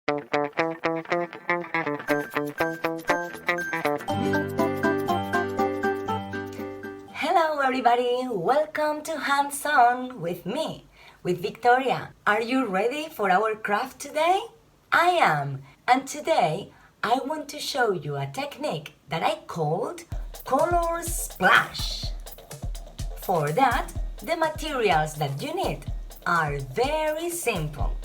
Hello everybody, welcome to Hands On with me, with Victoria. Are you ready for our craft today? I am, and today I want to show you a technique that I called color splash. For that, the materials that you need are very simple.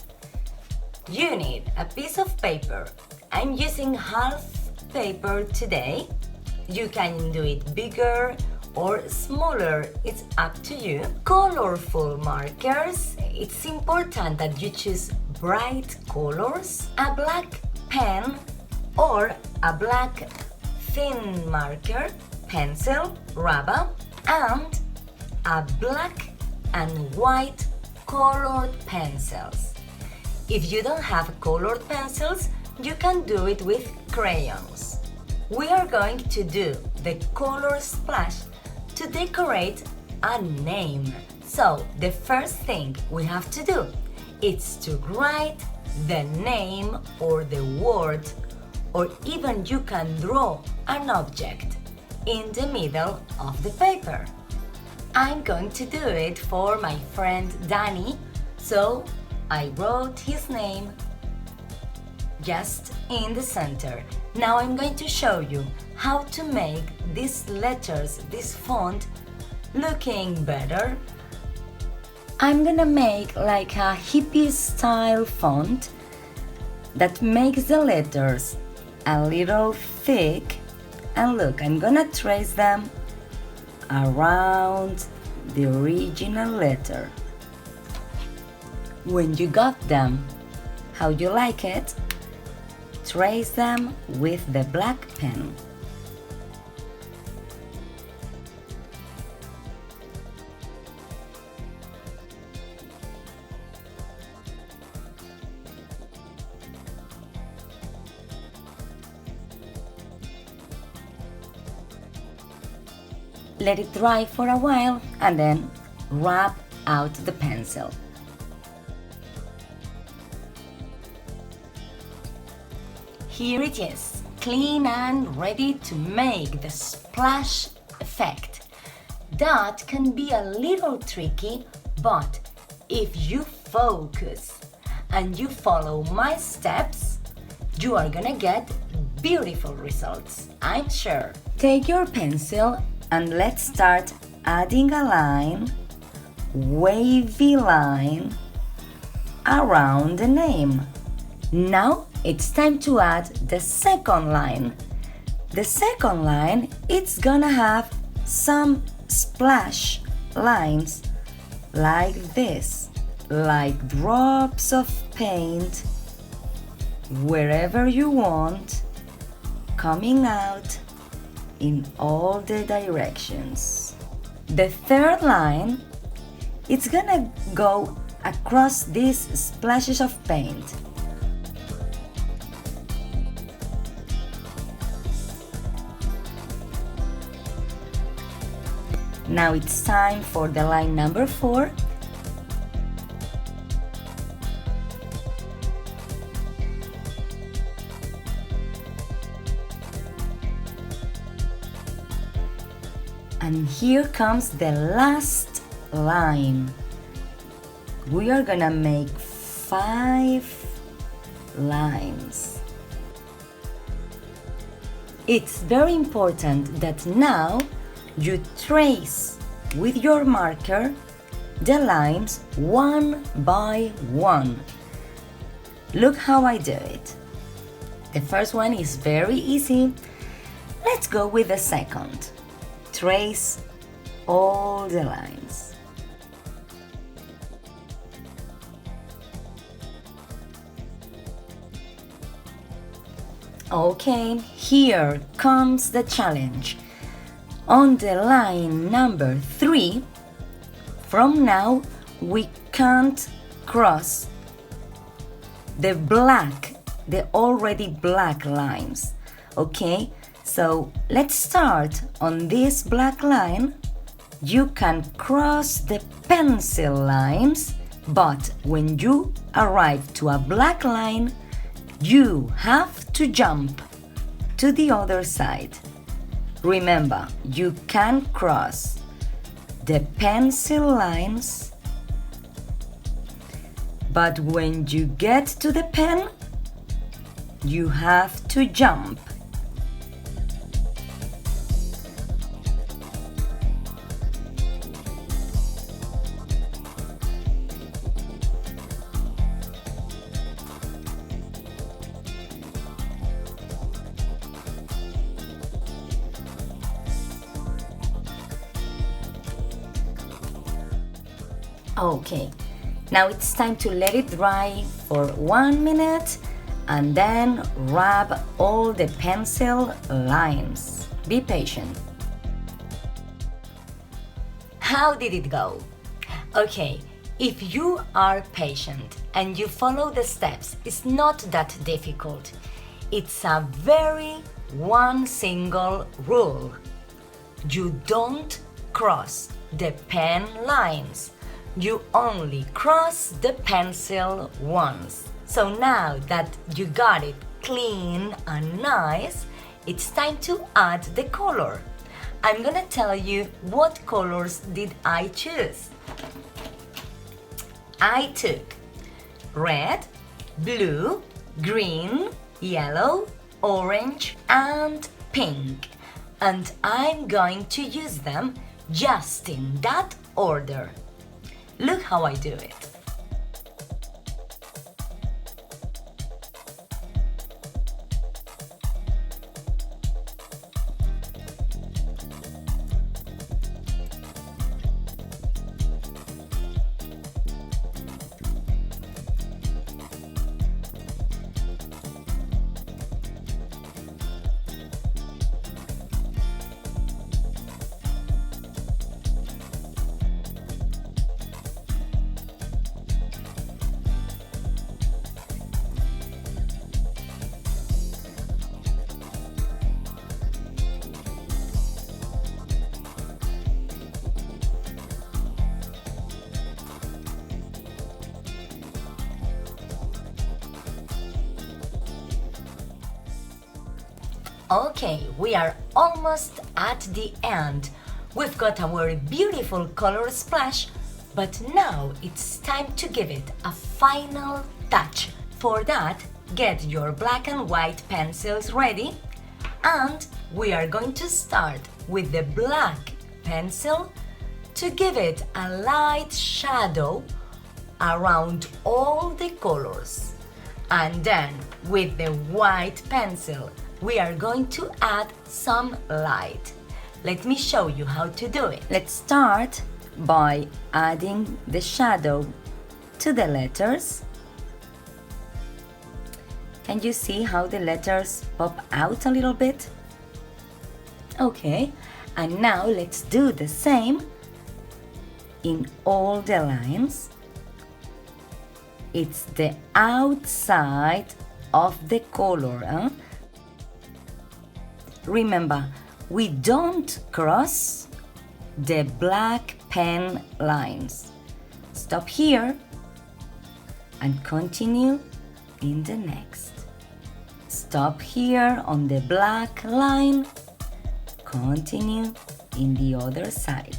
You need a piece of paper. I'm using half paper today. You can do it bigger or smaller, it's up to you. Colorful markers. It's important that you choose bright colors. A black pen or a black thin marker, pencil, rubber, and a black and white colored pencils. If you don't have colored pencils, you can do it with crayons. We are going to do the color splash to decorate a name. So the first thing we have to do is to write the name or the word, or even you can draw an object in the middle of the paper. I'm going to do it for my friend Danny, so I wrote his name just in the center. Now I'm going to show you how to make these letters, this font, looking better. I'm gonna make like a hippie style font that makes the letters a little thick, and look, I'm gonna trace them around the original letter. When you got them, how you like it, trace them with the black pen. Let it dry for a while and then rub out the pencil. Here it is, clean and ready to make the splash effect. That can be a little tricky, but if you focus and you follow my steps, you are gonna get beautiful results, I'm sure. Take your pencil and let's start adding a line, wavy line, around the name. Now it's time to add the second line. The second line, it's gonna have some splash lines like this, like drops of paint wherever you want, coming out in all the directions. The third line, it's gonna go across these splashes of paint. Now it's time for the line number 4. And here comes the last line. We are gonna make 5 lines. It's very important that now you trace with your marker the lines one by one. Look how I do it. The first one is very easy. Let's go with the second. Trace all the lines. Okay, here comes the challenge. On the line number 3, from now we can't cross the already black lines. Okay, so let's start on this black line. You can cross the pencil lines, but when you arrive to a black line, You have to jump to the other side. Remember, you can cross the pencil lines, but when you get to the pen, you have to jump. Okay, now it's time to let it dry for 1 minute and then rub all the pencil lines. Be patient. How did it go? Okay, if you are patient and you follow the steps, it's not that difficult. It's a very one single rule. You don't cross the pen lines. You only cross the pencil once. So now that you got it clean and nice, it's time to add the color. I'm gonna tell you what colors did I choose. I took red, blue, green, yellow, orange, and pink. And I'm going to use them just in that order. Look how I do it. Okay, we are almost at the end. We've got our beautiful color splash, but now it's time to give it a final touch. For that, get your black and white pencils ready, and we are going to start with the black pencil to give it a light shadow around all the colors. And then with the white pencil, we are going to add some light. Let me show you how to do it. Let's start by adding the shadow to the letters. Can you see how the letters pop out a little bit? Okay, and now let's do the same in all the lines. It's the outside of the color. Remember, we don't cross the black pen lines. Stop here and continue in the next. Stop here on the black line, continue in the other side.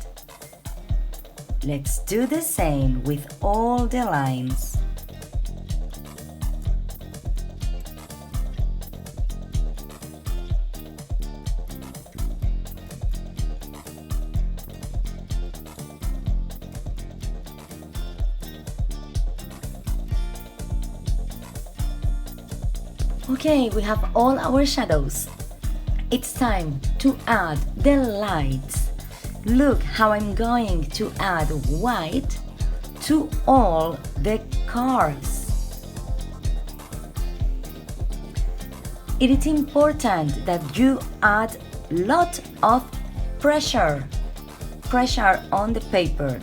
Let's do the same with all the lines. Okay, we have all our shadows. It's time to add the lights. Look how I'm going to add white to all the cars. It is important that you add lot of pressure on the paper.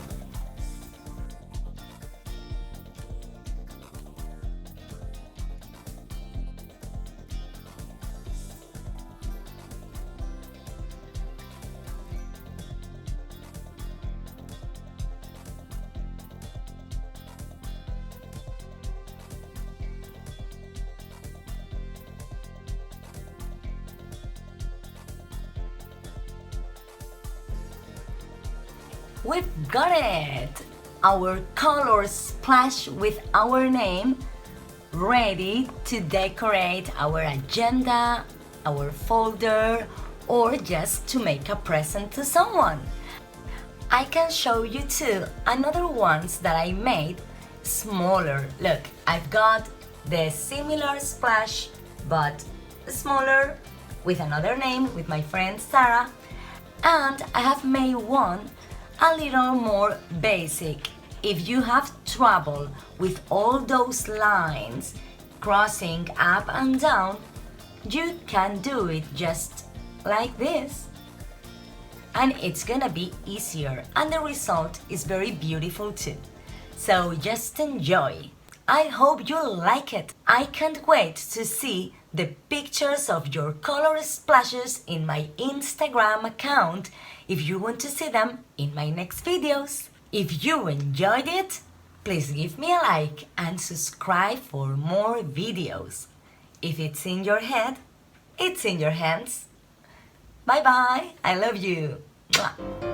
We've got it! Our color splash with our name, ready to decorate our agenda, our folder, or just to make a present to someone. I can show you too another ones that I made smaller. Look, I've got the similar splash but smaller with another name with my friend Sarah, and I have made one a little more basic. If you have trouble with all those lines crossing up and down, you can do it just like this. And it's gonna be easier, and the result is very beautiful too. So just enjoy. I hope you like it. I can't wait to see the pictures of your color splashes in my Instagram account if you want to see them in my next videos. If you enjoyed it, please give me a like and subscribe for more videos. If it's in your head, it's in your hands. Bye bye, I love you. Mwah.